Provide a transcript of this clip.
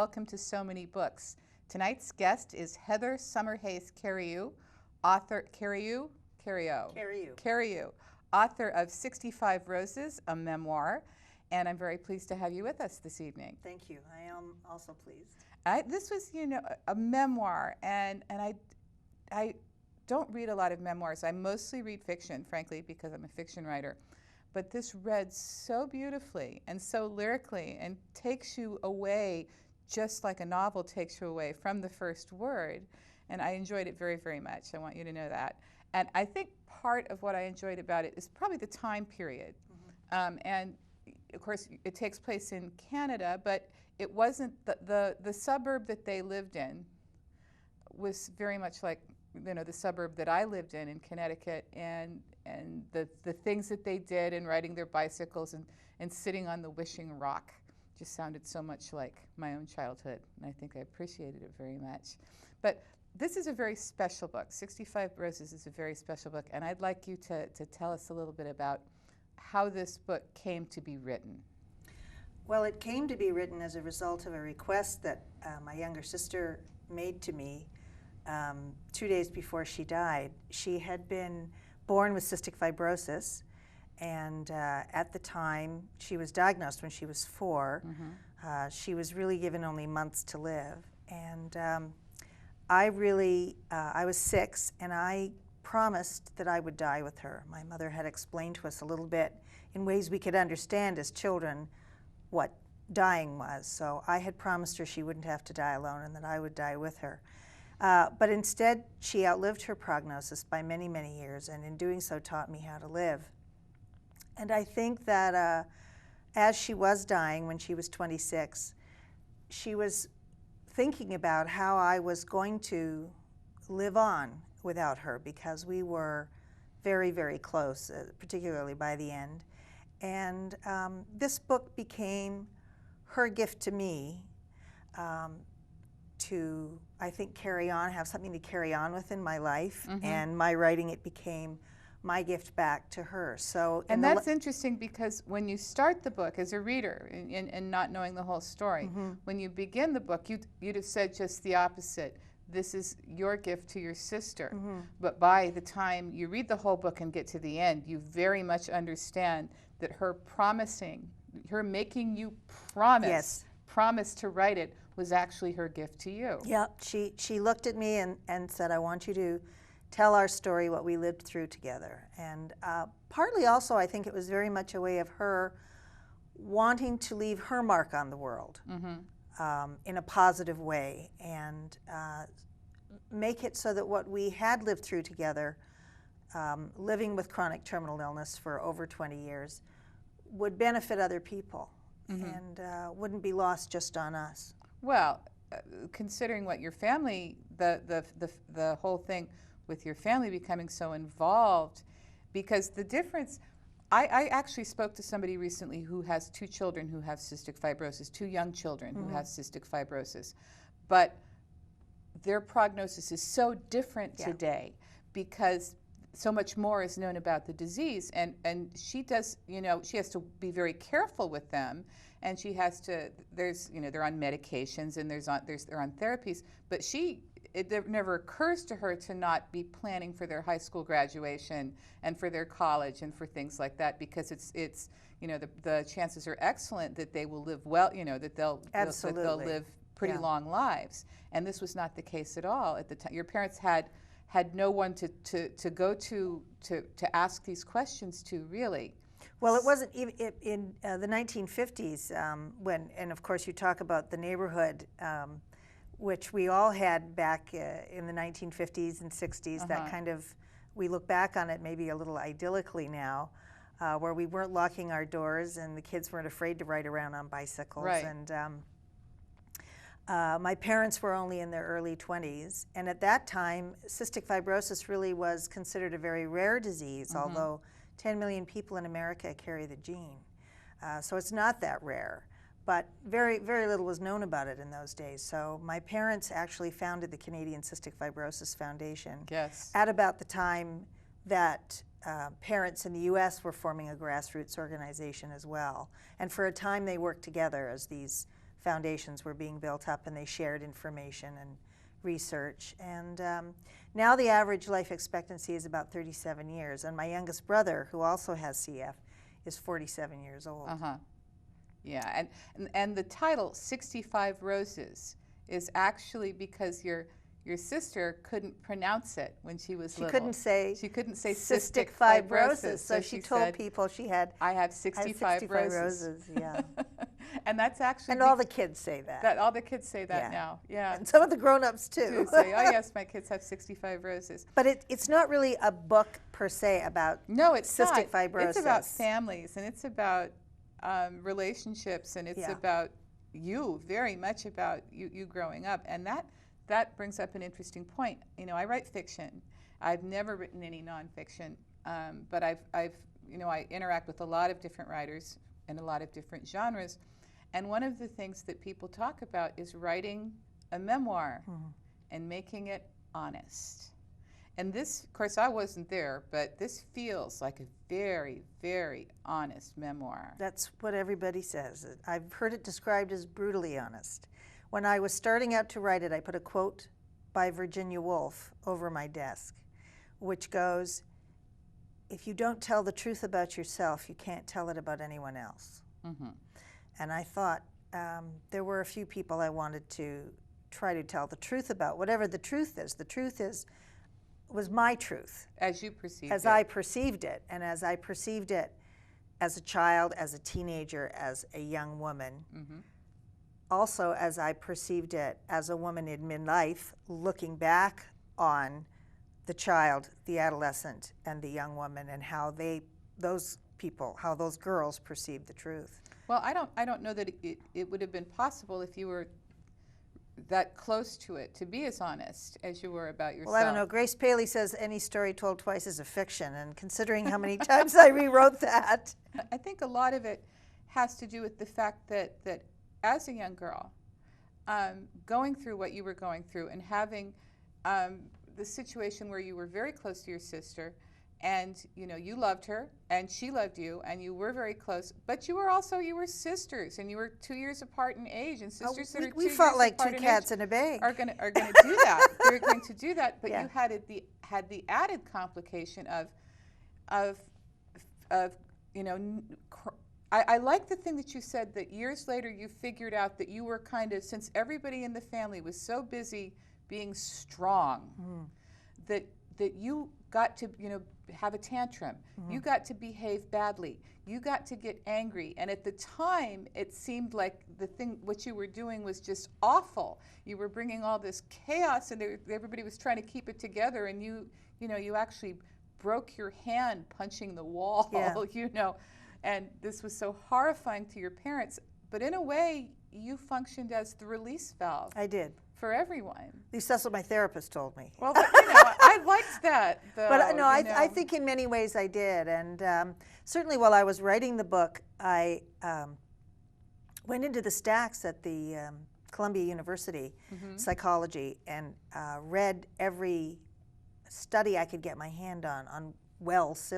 welcome to So Many Books. Tonight's guest is Heather Summerhayes Cariou, author author of 65 Roses, a memoir, and I'm very pleased to have you with us this evening. Thank you. I am also pleased. This was, a memoir, and I don't read a lot of memoirs. I mostly read fiction, frankly, because I'm a fiction writer. But this read so beautifully and so lyrically and takes you away just like a novel takes you away from the first word. And I enjoyed it very, very much. I want you to know that. And I think part of what I enjoyed about it is probably the time period. Mm-hmm. And of course, it takes place in Canada, but it wasn't the suburb that they lived in was very much like the suburb that I lived in Connecticut, and the things that they did in riding their bicycles and sitting on the Wishing Rock just sounded so much like my own childhood, and I think I appreciated it very much. But this is a very special book. 65 Roses is a very special book, and I'd like you to tell us a little bit about how this book came to be written. Well, it came to be written as a result of a request that my younger sister made to me 2 days before she died. She had been born with cystic fibrosis, and at the time she was diagnosed when she was 4. Mm-hmm. She was really given only months to live, and I was 6, and I promised that I would die with her. My mother had explained to us a little bit in ways we could understand as children what dying was, so I had promised her she wouldn't have to die alone and that I would die with her. But instead, she outlived her prognosis by many, many years, and in doing so taught me how to live. And I think that as she was dying when she was 26, she was thinking about how I was going to live on without her, because we were very, very close, particularly by the end. And this book became her gift to me, to, I think, have something to carry on with in my life. Mm-hmm. And my writing it became my gift back to her. So, and that's interesting, because when you start the book as a reader and not knowing the whole story, mm-hmm. when you begin the book, you'd have said just the opposite. This is your gift to your sister. Mm-hmm. But by the time you read the whole book and get to the end, you very much understand that her making you promise, yes. promise to write it, was actually her gift to you. Yeah, she looked at me and said, I want you to tell our story, what we lived through together. And partly also, I think it was very much a way of her wanting to leave her mark on the world. Mm-hmm. In a positive way, and make it so that what we had lived through together, living with chronic terminal illness for over 20 years, would benefit other people. Mm-hmm. And wouldn't be lost just on us. Well, considering what your family, the whole thing with your family becoming so involved, because the difference, I actually spoke to somebody recently who has 2 children who have cystic fibrosis, 2 young children mm-hmm. who have cystic fibrosis, but their prognosis is so different today, because so much more is known about the disease, and she does, she has to be very careful with them, and she has to, they're on medications and they're on therapies, but it never occurs to her to not be planning for their high school graduation and for their college and for things like that, because it's the chances are excellent that they will live well, that they'll live pretty long lives, and this was not the case at all at the time. Your parents had no one to go to ask these questions to, really. Well, it wasn't even in the 1950s and of course you talk about the neighborhood, which we all had back in the 1950s and 60s, uh-huh. that kind of, we look back on it maybe a little idyllically now, where we weren't locking our doors and the kids weren't afraid to ride around on bicycles. Right. And my parents were only in their early 20s, and at that time, cystic fibrosis really was considered a very rare disease, mm-hmm. although 10 million people in America carry the gene. So it's not that rare, but very, very little was known about it in those days. So my parents actually founded the Canadian Cystic Fibrosis Foundation at about the time that parents in the US were forming a grassroots organization as well. And for a time they worked together as these foundations were being built up, and they shared information and research. And now the average life expectancy is about 37 years. And my youngest brother, who also has CF, is 47 years old. Yeah, and the title 65 Roses is actually because your sister couldn't pronounce it when she was little. She couldn't say cystic fibrosis. So she told said, people she had I have 65 roses. Yeah. And that's actually And all the kids say that. all the kids say that now. Yeah. And some of the grown-ups too. Do say, oh yes, my kids have 65 roses. But it's not really a book per se about cystic fibrosis. It's about families, and it's about relationships, and it's about you, very much about you growing up. And that brings up an interesting point. You know, I write fiction. I've never written any nonfiction, but I interact with a lot of different writers in a lot of different genres. And one of the things that people talk about is writing a memoir and making it honest. And this, of course, I wasn't there, but this feels like a very, very honest memoir. That's what everybody says. I've heard it described as brutally honest. When I was starting out to write it, I put a quote by Virginia Woolf over my desk, which goes, "If you don't tell the truth about yourself, you can't tell it about anyone else." And I thought there were a few people I wanted to try to tell the truth about, whatever the truth is. The truth was my truth. As you perceived it. As I perceived it, and as I perceived it as a child, as a teenager, as a young woman. Also, as I perceived it as a woman in midlife, looking back on the child, the adolescent, and the young woman, and how those girls perceived the truth. Well, I don't know that it would have been possible if you were that close to it to be as honest as you were about yourself. Well, I don't know. Grace Paley says any story told twice is a fiction, and considering how many times I rewrote that. I think a lot of it has to do with the fact that as a young girl, going through what you were going through and having the situation where you were very close to your sister, and you loved her and she loved you and you were very close, but you were sisters, and you were 2 years apart in age, and sisters that are 2 we years fought like apart two in cats age in a bag. are going to do that. They're going to do that, but you had the added complication of I like the thing that you said, that years later you figured out that you were kind of, since everybody in the family was so busy being strong, that you got to have a tantrum. You got to behave badly. You got to get angry. And at the time, it seemed like what you were doing was just awful. You were bringing all this chaos, and everybody was trying to keep it together. And you actually broke your hand punching the wall. And this was so horrifying to your parents. But in a way, you functioned as the release valve. I did. For everyone. At least that's what my therapist told me. Well, but, I liked that, though. But no, I think in many ways I did. And certainly while I was writing the book, I went into the stacks at the Columbia University psychology and read every study I could get my hand on Wells